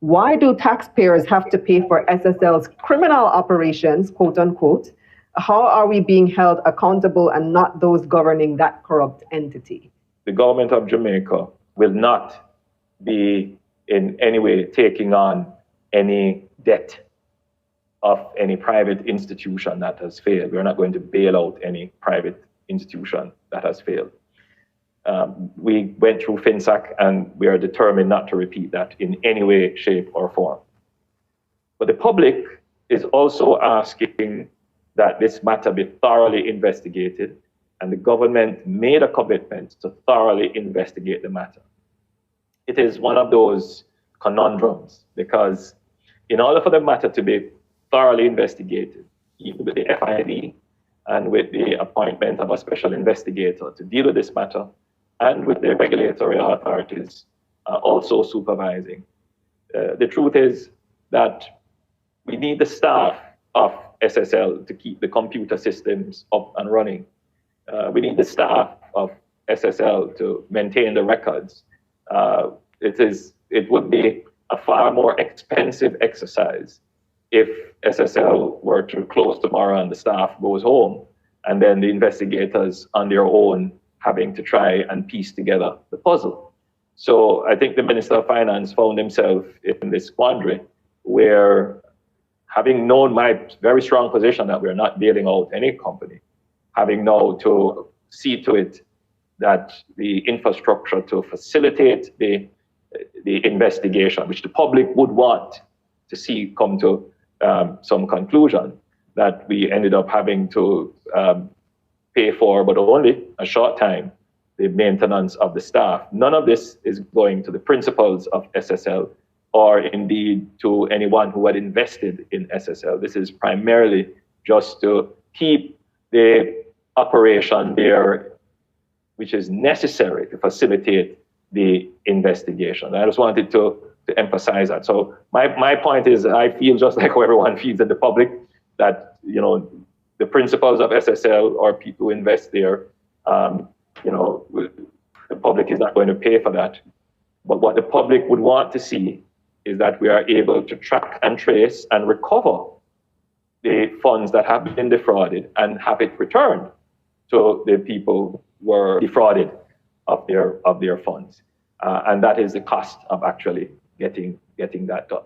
Why do taxpayers have to pay for SSL's criminal operations, quote unquote? How are we being held accountable and not those governing that corrupt entity? The government of Jamaica will not be in any way taking on any debt of any private institution that has failed. We're not going to bail out any private institution that has failed. We went through FinSAC and we are determined not to repeat that in any way, shape, or form. But the public is also asking that this matter be thoroughly investigated, and the government made a commitment to thoroughly investigate the matter. It is one of those conundrums, because in order for the matter to be thoroughly investigated, even with the FID and with the appointment of a special investigator to deal with this matter, and with the regulatory authorities also supervising, the truth is that we need the staff of SSL to keep the computer systems up and running. We need the staff of SSL to maintain the records. It would be a far more expensive exercise if SSL were to close tomorrow and the staff goes home, and then the investigators on their own having to try and piece together the puzzle. So I think the Minister of Finance found himself in this quandary where, having known my very strong position that we're not bailing out any company, having now to see to it that the infrastructure to facilitate the investigation, which the public would want to see come to some conclusion, that we ended up having to pay for, but only a short time, the maintenance of the staff. None of this is going to the principals of SSL or indeed to anyone who had invested in SSL. This is primarily just to keep the operation there, which is necessary to facilitate the investigation. I just wanted to emphasize that. So my point is, I feel just like how everyone feels in the public, that the principals of SSL or people who invest there, the public is not going to pay for that. But what the public would want to see is that we are able to track and trace and recover the funds that have been defrauded and have it returned to the people who were defrauded of their funds. And that is the cost of actually getting that done.